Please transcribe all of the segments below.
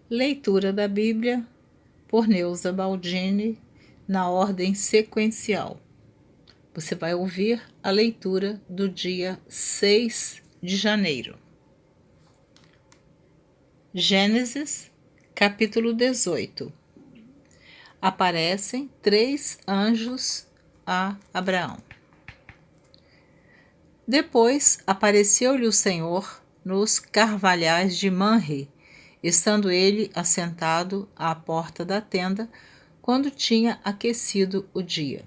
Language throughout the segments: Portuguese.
Leitura da Bíblia por Neuza Baldini, na ordem sequencial. Você vai ouvir a leitura do dia 6 de janeiro. Gênesis, capítulo 18. Aparecem 3 anjos a Abraão. Depois apareceu-lhe o Senhor nos carvalhais de Manre, estando ele assentado à porta da tenda, quando tinha aquecido o dia.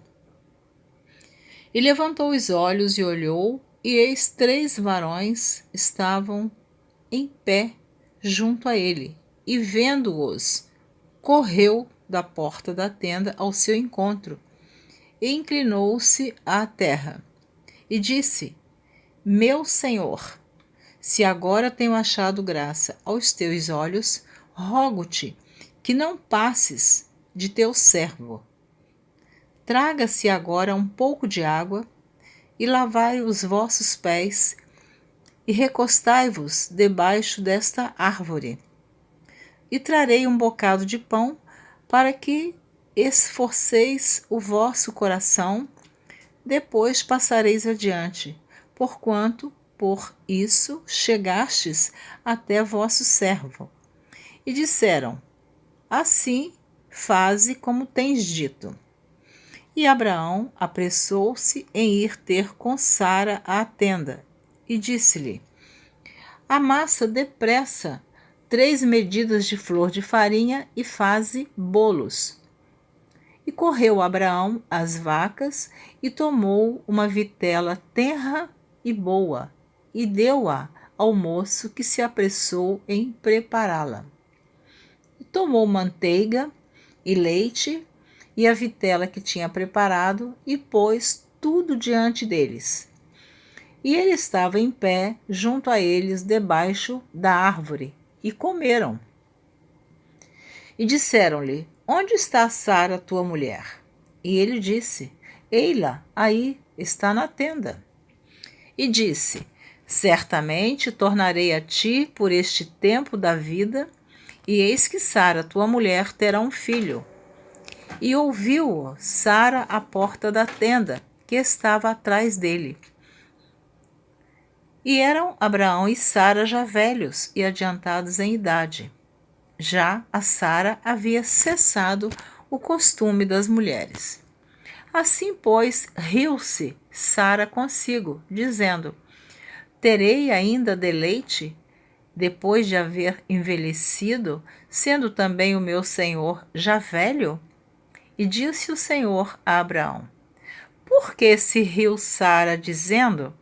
E levantou os olhos e olhou, e eis 3 varões estavam em pé junto a ele, e vendo-os, correu da porta da tenda ao seu encontro, e inclinou-se à terra, e disse: Meu Senhor, se agora tenho achado graça aos teus olhos, rogo-te que não passes de teu servo. Traga-se agora um pouco de água, e lavai os vossos pés, e recostai-vos debaixo desta árvore. E trarei um bocado de pão, para que esforceis o vosso coração, depois passareis adiante, porquanto por isso chegastes até vosso servo. E disseram: Assim faze como tens dito. E Abraão apressou-se em ir ter com Sara à tenda, e disse-lhe: Amassa depressa 3 medidas de flor de farinha e faze bolos. E correu Abraão às vacas, e tomou uma vitela tenra e boa, e deu-a ao moço, que se apressou em prepará-la. E tomou manteiga e leite, e a vitela que tinha preparado, e pôs tudo diante deles. E ele estava em pé junto a eles debaixo da árvore, e comeram. E disseram-lhe: Onde está Sara, tua mulher? E ele disse: Ei-la, aí está na tenda. E disse: Certamente tornarei a ti por este tempo da vida, e eis que Sara, tua mulher, terá um filho. E ouviu-o Sara à porta da tenda, que estava atrás dele. E eram Abraão e Sara já velhos e adiantados em idade. Já a Sara havia cessado o costume das mulheres. Assim, pois, riu-se Sara consigo, dizendo: Terei ainda deleite, depois de haver envelhecido, sendo também o meu senhor já velho? E disse o Senhor a Abraão: Por que se riu Sara, dizendo: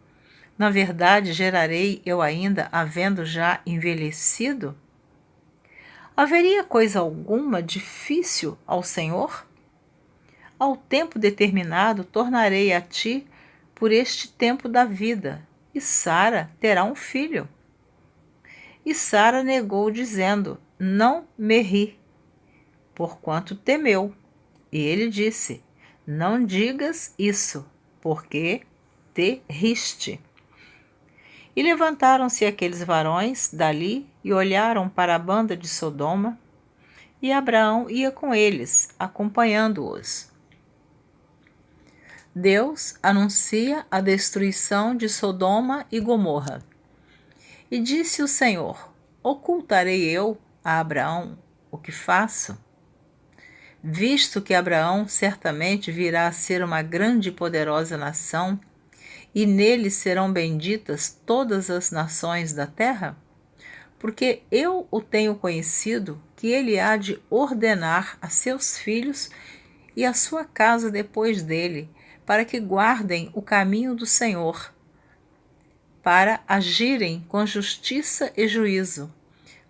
Na verdade, gerarei eu ainda, havendo já envelhecido? Haveria coisa alguma difícil ao Senhor? Ao tempo determinado tornarei a ti por este tempo da vida, e Sara terá um filho. E Sara negou, dizendo: Não me ri, porquanto temeu. E ele disse: Não digas isso, porque te riste. E levantaram-se aqueles varões dali e olharam para a banda de Sodoma, e Abraão ia com eles, acompanhando-os. Deus anuncia a destruição de Sodoma e Gomorra. E disse o Senhor: Ocultarei eu a Abraão o que faço? Visto que Abraão certamente virá a ser uma grande e poderosa nação, e nele serão benditas todas as nações da terra? Porque eu o tenho conhecido, que ele há de ordenar a seus filhos e a sua casa depois dele, para que guardem o caminho do Senhor, para agirem com justiça e juízo,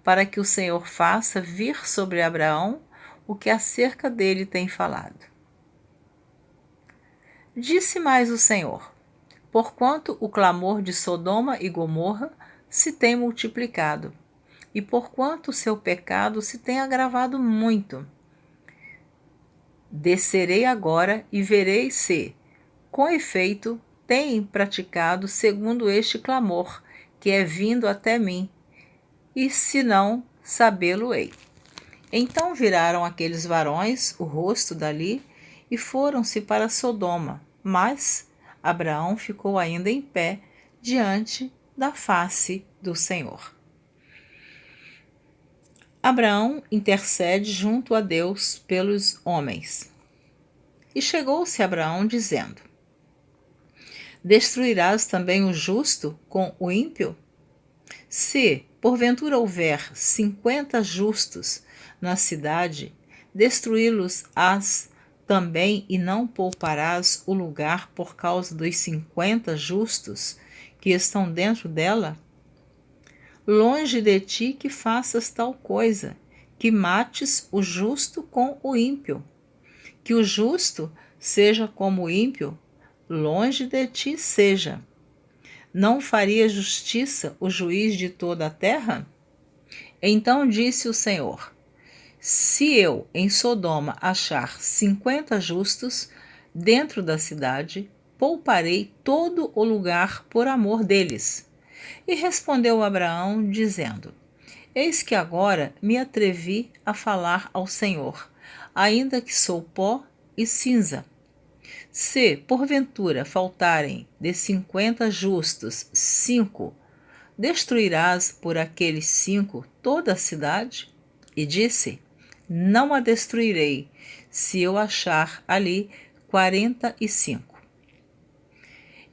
para que o Senhor faça vir sobre Abraão o que acerca dele tem falado. Disse mais o Senhor: Porquanto o clamor de Sodoma e Gomorra se tem multiplicado, e porquanto o seu pecado se tem agravado muito, descerei agora e verei se, com efeito, têm praticado segundo este clamor que é vindo até mim, e se não, sabê-lo-ei. Então viraram aqueles varões o rosto dali e foram-se para Sodoma, mas Abraão ficou ainda em pé diante da face do Senhor. Abraão intercede junto a Deus pelos homens. E chegou-se Abraão dizendo: Destruirás também o justo com o ímpio? Se, porventura, houver 50 justos na cidade, destruí-los-ás também e não pouparás o lugar por causa dos 50 justos que estão dentro dela? Longe de ti que faças tal coisa, que mates o justo com o ímpio. Que o justo seja como o ímpio, longe de ti seja. Não faria justiça o juiz de toda a terra? Então disse o Senhor: Se eu em Sodoma achar 50 justos dentro da cidade, pouparei todo o lugar por amor deles. E respondeu Abraão, dizendo: Eis que agora me atrevi a falar ao Senhor, ainda que sou pó e cinza. Se, porventura, faltarem de 50 justos 5, destruirás por aqueles 5 toda a cidade? E disse: Não a destruirei, se eu achar ali 45.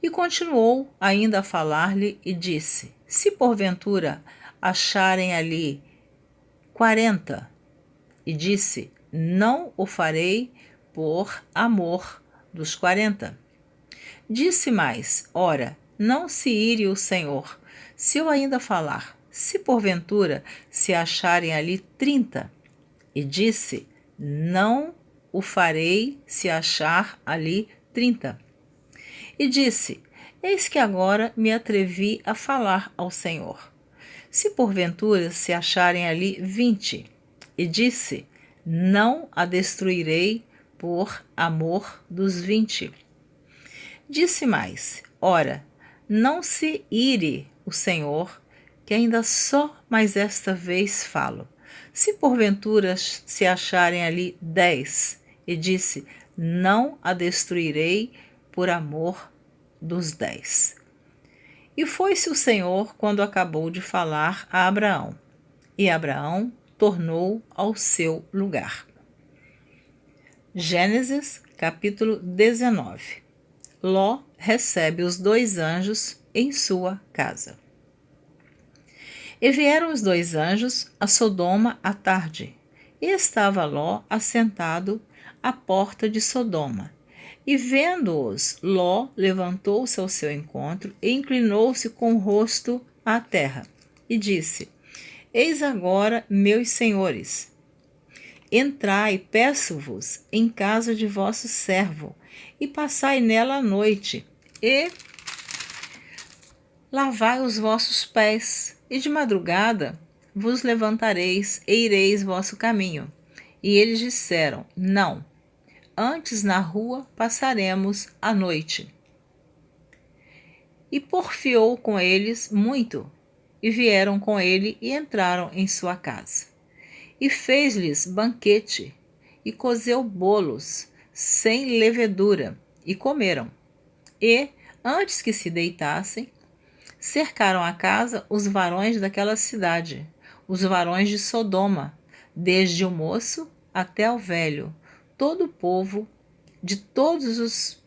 E continuou ainda a falar-lhe e disse: Se porventura acharem ali 40, e disse: Não o farei por amor dos 40. Disse mais: Ora, não se ire o Senhor, se eu ainda falar. Se porventura se acharem ali 30, e disse: Não o farei se achar ali 30. E disse: Eis que agora me atrevi a falar ao Senhor. Se porventura se acharem ali 20, e disse: Não a destruirei por amor dos 20. Disse mais: Ora, não se ire o Senhor, que ainda só mais esta vez falo. Se porventura se acharem ali 10, e disse: Não a destruirei por amor dos 10. E foi-se o Senhor quando acabou de falar a Abraão, e Abraão tornou ao seu lugar. Gênesis, capítulo 19. Ló recebe os 2 anjos em sua casa. E vieram os 2 anjos a Sodoma à tarde, e estava Ló assentado à porta de Sodoma. E vendo-os, Ló levantou-se ao seu encontro e inclinou-se com o rosto à terra, e disse: Eis agora, meus senhores, entrai, peço-vos, em casa de vosso servo, e passai nela a noite, e lavai os vossos pés, e de madrugada vos levantareis e ireis vosso caminho. E eles disseram: Não, antes na rua passaremos a noite. E porfiou com eles muito, e vieram com ele e entraram em sua casa. E fez-lhes banquete, e cozeu bolos, sem levedura, e comeram. E, antes que se deitassem, cercaram a casa os varões daquela cidade, os varões de Sodoma, desde o moço até o velho, todo o povo de todos os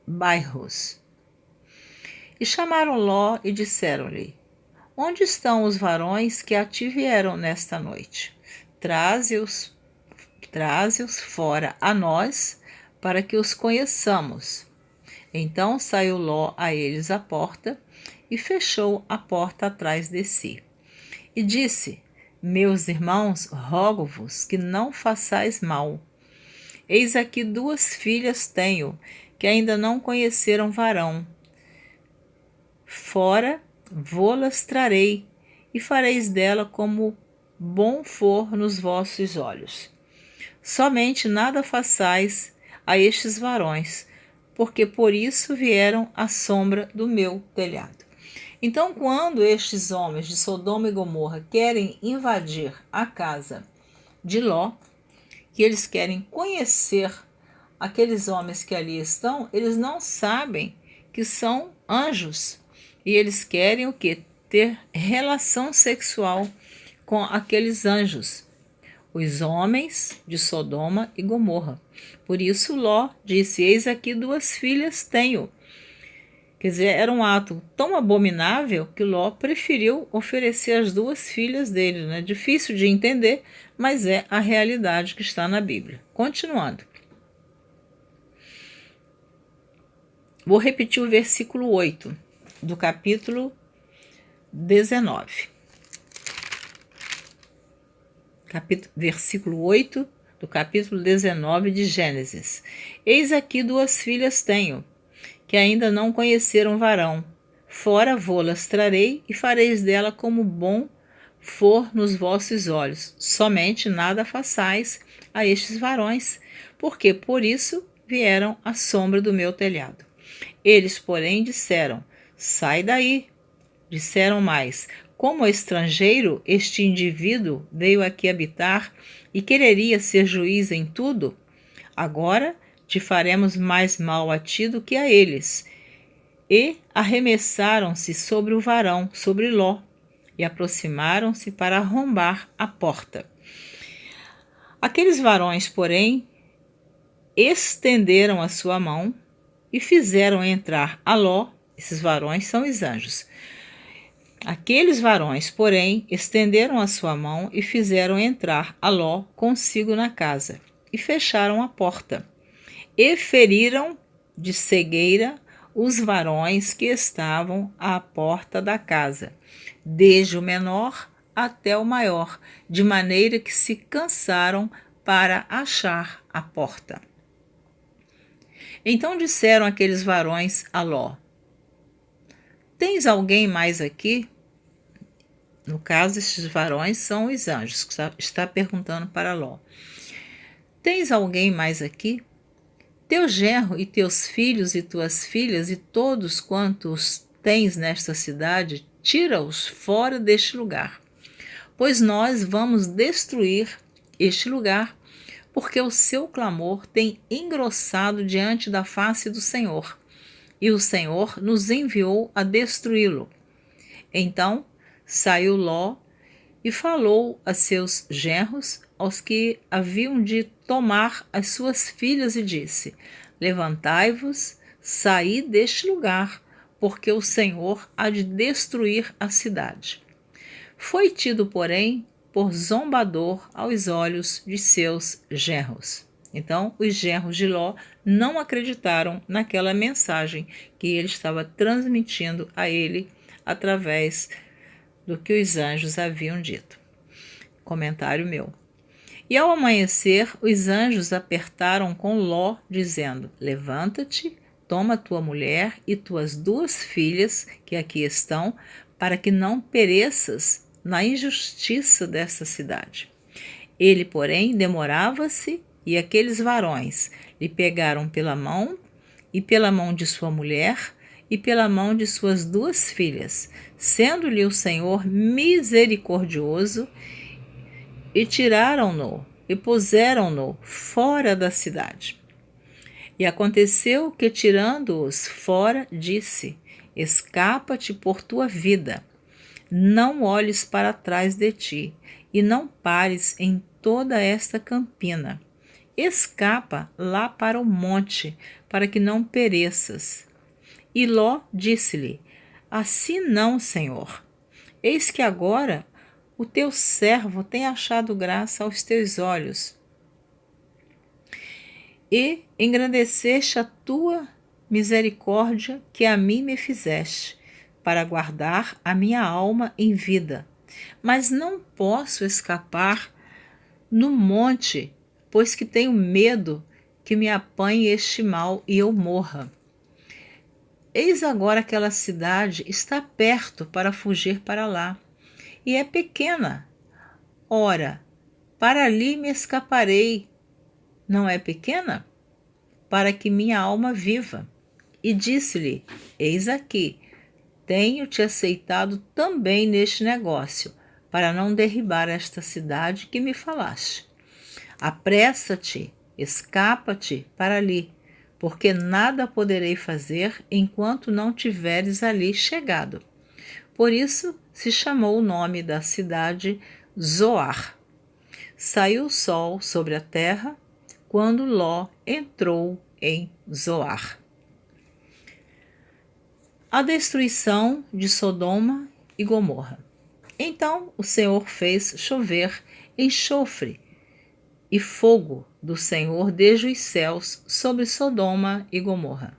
bairros. E chamaram Ló e disseram-lhe: Onde estão os varões que a ti vieram nesta noite? Traze-os fora a nós, para que os conheçamos. Então saiu Ló a eles à porta, e fechou a porta atrás de si. E disse: Meus irmãos, rogo-vos que não façais mal. Eis aqui 2 filhas tenho, que ainda não conheceram varão. Fora vô-las trarei, e fareis dela como bom for nos vossos olhos. Somente nada façais a estes varões, porque por isso vieram à sombra do meu telhado. Então, quando estes homens de Sodoma e Gomorra querem invadir a casa de Ló, que eles querem conhecer aqueles homens que ali estão, eles não sabem que são anjos. E eles querem o quê? Ter relação sexual com aqueles anjos, os homens de Sodoma e Gomorra. Por isso Ló disse: eis aqui 2 filhas tenho. Quer dizer, era um ato tão abominável que Ló preferiu oferecer as 2 filhas dele, né? Difícil de entender, mas é a realidade que está na Bíblia. Continuando. Vou repetir o versículo 8 do capítulo 19. Versículo 8 do capítulo 19 de Gênesis. Eis aqui 2 filhas tenho, que ainda não conheceram varão. Fora vô-las trarei e fareis dela como bom for nos vossos olhos. Somente nada façais a estes varões, porque por isso vieram à sombra do meu telhado. Eles, porém, disseram: sai daí. Disseram mais: como estrangeiro, este indivíduo veio aqui habitar e quereria ser juiz em tudo? Agora te faremos mais mal a ti do que a eles. E arremessaram-se sobre o varão, sobre Ló, e aproximaram-se para arrombar a porta. Aqueles varões, porém, estenderam a sua mão e fizeram entrar a Ló. Esses varões são os anjos. Aqueles varões, porém, estenderam a sua mão e fizeram entrar a Ló consigo na casa, e fecharam a porta. E feriram de cegueira os varões que estavam à porta da casa, desde o menor até o maior, de maneira que se cansaram para achar a porta. Então disseram aqueles varões a Ló: tens alguém mais aqui? No caso, estes varões são os anjos, que está perguntando para Ló: tens alguém mais aqui? Teu genro e teus filhos e tuas filhas e todos quantos tens nesta cidade, tira-os fora deste lugar, pois nós vamos destruir este lugar, porque o seu clamor tem engrossado diante da face do Senhor, e o Senhor nos enviou a destruí-lo. Então saiu Ló e falou a seus genros, aos que haviam de tomar as suas filhas, e disse: levantai-vos, saí deste lugar, porque o Senhor há de destruir a cidade. Foi tido, porém, por zombador aos olhos de seus genros. Então, os genros de Ló não acreditaram naquela mensagem que ele estava transmitindo a ele através do que os anjos haviam dito. Comentário meu. E ao amanhecer, os anjos apertaram com Ló, dizendo: levanta-te, toma tua mulher e tuas 2 filhas, que aqui estão, para que não pereças na injustiça desta cidade. Ele, porém, demorava-se, e aqueles varões lhe pegaram pela mão, e pela mão de sua mulher, e pela mão de suas 2 filhas, sendo-lhe o Senhor misericordioso, e tiraram-no e puseram-no fora da cidade. E aconteceu que, tirando-os fora, disse: escapa-te por tua vida, não olhes para trás de ti, e não pares em toda esta campina. Escapa lá para o monte, para que não pereças. E Ló disse-lhe: assim não, Senhor. Eis que agora o teu servo tem achado graça aos teus olhos, e engrandeceste a tua misericórdia que a mim me fizeste, para guardar a minha alma em vida. Mas não posso escapar no monte, pois que tenho medo que me apanhe este mal e eu morra. Eis agora aquela cidade está perto para fugir para lá, e é pequena. Ora, para ali me escaparei. Não é pequena? Para que minha alma viva. E disse-lhe: eis aqui, tenho-te aceitado também neste negócio, para não derribar esta cidade que me falaste. Apressa-te, escapa-te para ali, porque nada poderei fazer enquanto não tiveres ali chegado. Por isso se chamou o nome da cidade Zoar. Saiu o sol sobre a terra quando Ló entrou em Zoar. A destruição de Sodoma e Gomorra. Então o Senhor fez chover enxofre e fogo do Senhor desde os céus sobre Sodoma e Gomorra.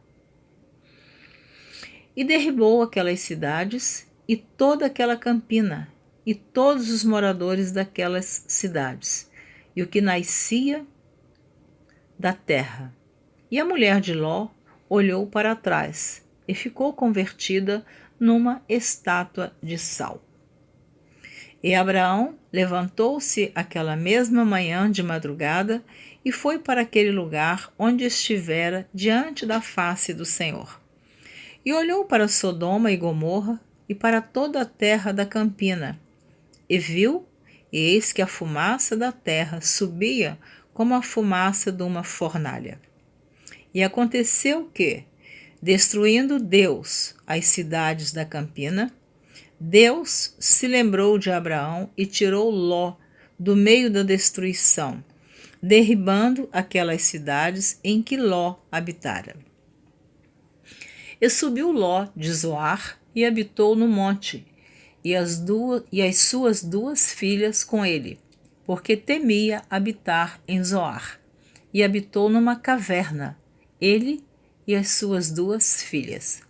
E derribou aquelas cidades e toda aquela campina e todos os moradores daquelas cidades e o que nascia da terra. E a mulher de Ló olhou para trás e ficou convertida numa estátua de sal. E Abraão levantou-se aquela mesma manhã de madrugada e foi para aquele lugar onde estivera diante da face do Senhor. E olhou para Sodoma e Gomorra e para toda a terra da campina, e viu, e eis que a fumaça da terra subia como a fumaça de uma fornalha. E aconteceu que, destruindo Deus as cidades da campina, Deus se lembrou de Abraão e tirou Ló do meio da destruição, derribando aquelas cidades em que Ló habitara. E subiu Ló de Zoar e habitou no monte, e as suas duas filhas com ele, porque temia habitar em Zoar, e habitou numa caverna, ele e as suas duas filhas.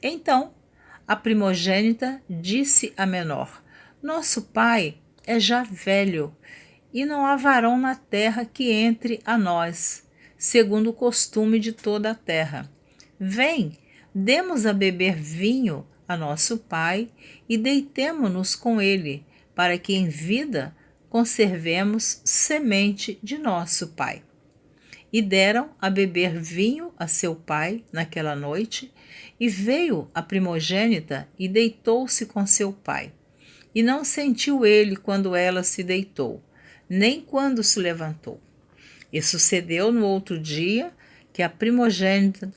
Então a primogênita disse à menor: Nosso pai é já velho, e não há varão na terra que entre a nós, segundo o costume de toda a terra. Vem, demos a beber vinho a nosso pai e deitemo-nos com ele, para que em vida conservemos semente de nosso pai. E deram a beber vinho a seu pai naquela noite, e veio a primogênita e deitou-se com seu pai. E não sentiu ele quando ela se deitou, nem quando se levantou. E sucedeu no outro dia que a primogênita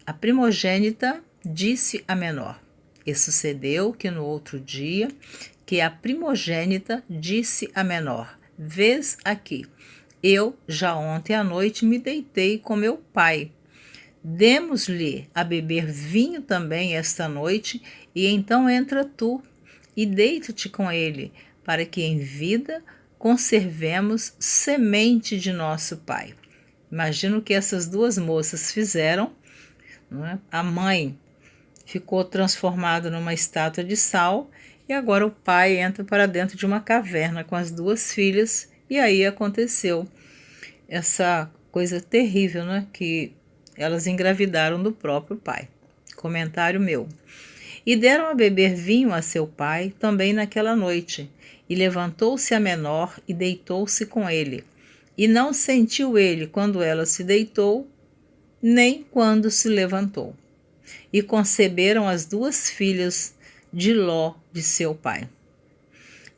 disse à menor. E sucedeu que no outro dia que a primogênita disse à menor: Vês aqui, eu já ontem à noite me deitei com meu pai. Demos-lhe a beber vinho também esta noite, e então entra tu e deita-te com ele, para que em vida conservemos semente de nosso pai. Imagino o que essas duas moças fizeram, não é? A mãe ficou transformada numa estátua de sal, e agora o pai entra para dentro de uma caverna com as duas filhas, e aí aconteceu essa coisa terrível, né? Que elas engravidaram do próprio pai. Comentário meu. E deram a beber vinho a seu pai também naquela noite. E levantou-se a menor e deitou-se com ele. E não sentiu ele quando ela se deitou, nem quando se levantou. E conceberam as duas filhas de Ló, de seu pai.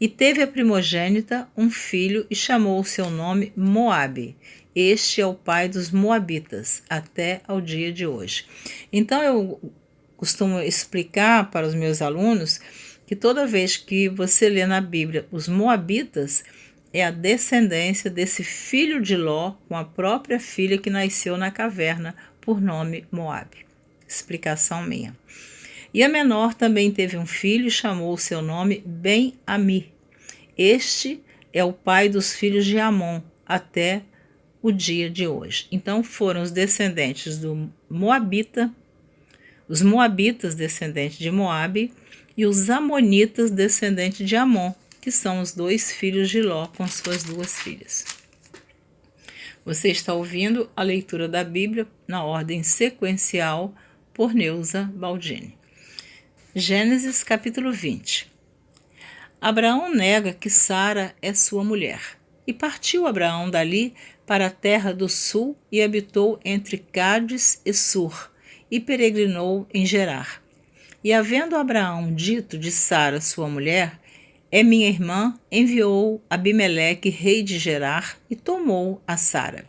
E teve a primogênita um filho e chamou o seu nome Moabe. Este é o pai dos moabitas, até ao dia de hoje. Então eu costumo explicar para os meus alunos que toda vez que você lê na Bíblia os moabitas, é a descendência desse filho de Ló com a própria filha que nasceu na caverna, por nome Moabe. Explicação minha. E a menor também teve um filho e chamou o seu nome Ben-Ami. Este é o pai dos filhos de Amon, até o dia de hoje. Então foram os descendentes do Moabita, os moabitas descendentes de Moabe e os amonitas descendentes de Amon, que são os dois filhos de Ló com suas duas filhas. Você está ouvindo a leitura da Bíblia na ordem sequencial por Neuza Baldini. Gênesis capítulo 20. Abraão nega que Sara é sua mulher. E partiu Abraão dali para a terra do sul e habitou entre Cádiz e Sur, e peregrinou em Gerar. E havendo Abraão dito de Sara sua mulher, é minha irmã, enviou Abimeleque, rei de Gerar, e tomou a Sara.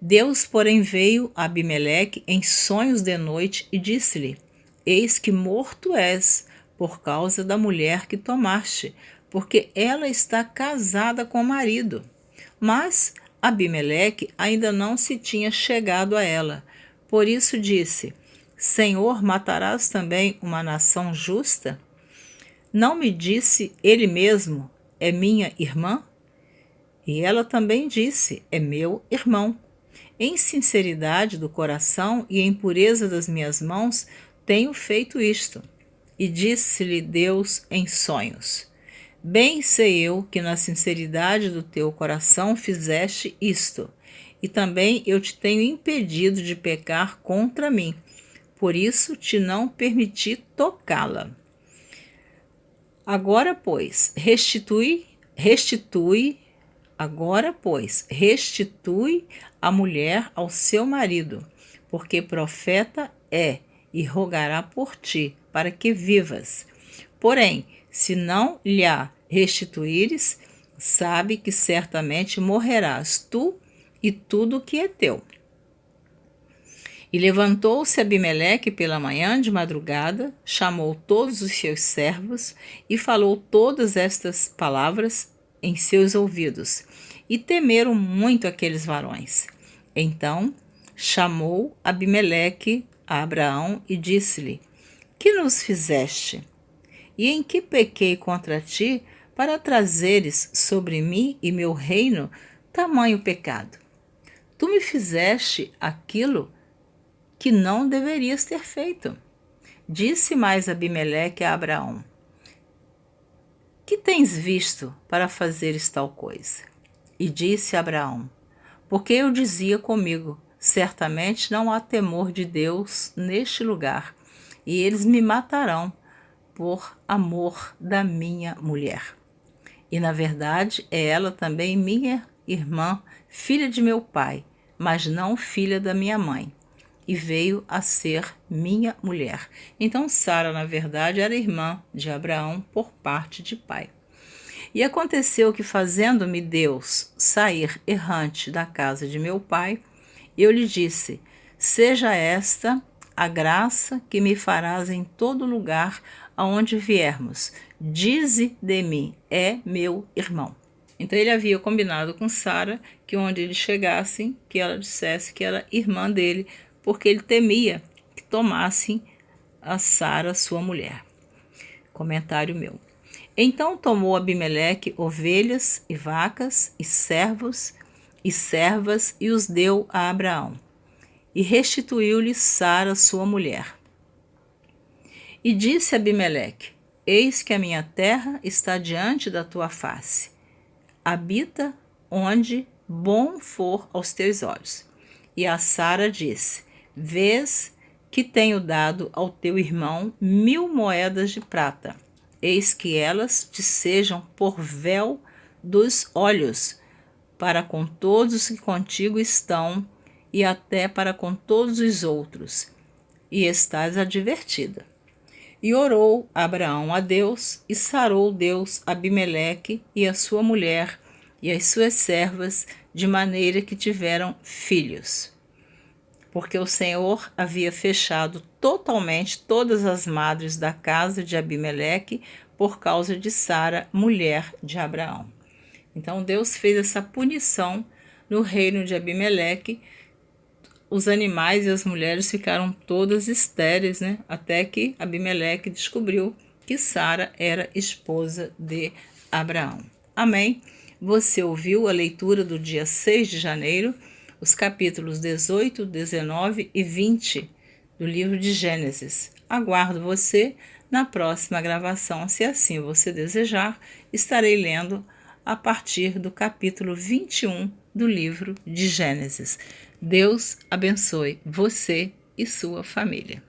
Deus, porém, veio a Abimeleque em sonhos de noite e disse-lhe: Eis que morto és, por causa da mulher que tomaste, porque ela está casada com o marido. Mas Abimeleque ainda não se tinha chegado a ela. Por isso disse: Senhor, matarás também uma nação justa? Não me disse ele mesmo: É minha irmã? E ela também disse: É meu irmão. Em sinceridade do coração e em pureza das minhas mãos tenho feito isto. E disse-lhe Deus em sonhos: Bem sei eu que na sinceridade do teu coração fizeste isto, e também eu te tenho impedido de pecar contra mim, por isso te não permiti tocá-la. Agora, pois, restitui a mulher ao seu marido, porque profeta é, e rogará por ti, para que vivas. Porém, se não lhe a restituíres, sabe que certamente morrerás tu e tudo o que é teu. E levantou-se Abimeleque pela manhã de madrugada, chamou todos os seus servos e falou todas estas palavras em seus ouvidos. E temeram muito aqueles varões. Então chamou Abimeleque a Abraão e disse-lhe: Que nos fizeste? E em que pequei contra ti, para trazeres sobre mim e meu reino tamanho pecado? Tu me fizeste aquilo que não deverias ter feito. Disse mais Abimeleque a Abraão: Que tens visto para fazeres tal coisa? E disse Abraão: Porque eu dizia comigo: Certamente não há temor de Deus neste lugar, e eles me matarão por amor da minha mulher. E na verdade é ela também minha irmã, filha de meu pai, mas não filha da minha mãe, e veio a ser minha mulher. Então Sara, na verdade, era irmã de Abraão por parte de pai. E aconteceu que, fazendo-me Deus sair errante da casa de meu pai, eu lhe disse: Seja esta a graça que me farás em todo lugar aonde viermos. Dize de mim: É meu irmão. Então ele havia combinado com Sara que onde eles chegassem, que ela dissesse que era irmã dele, porque ele temia que tomassem a Sara, sua mulher. Comentário meu. Então tomou Abimeleque ovelhas e vacas e servos e servas e os deu a Abraão. E restituiu-lhe Sara, sua mulher. E disse Abimeleque: Eis que a minha terra está diante da tua face. Habita onde bom for aos teus olhos. E a Sara disse: Vês que tenho dado ao teu irmão 1000 moedas de prata. Eis que elas te sejam por véu dos olhos, para com todos os que contigo estão, e até para com todos os outros, e estás advertida. E orou Abraão a Deus, e sarou Deus Abimeleque e a sua mulher e as suas servas, de maneira que tiveram filhos. Porque o Senhor havia fechado totalmente todas as madres da casa de Abimeleque por causa de Sara, mulher de Abraão. Então Deus fez essa punição no reino de Abimeleque. Os animais e as mulheres ficaram todas estéreis, né? Até que Abimeleque descobriu que Sara era esposa de Abraão. Amém? Você ouviu a leitura do dia 6 de janeiro, os capítulos 18, 19 e 20 do livro de Gênesis. Aguardo você na próxima gravação. Se assim você desejar, estarei lendo a partir do capítulo 21 do livro de Gênesis. Deus abençoe você e sua família.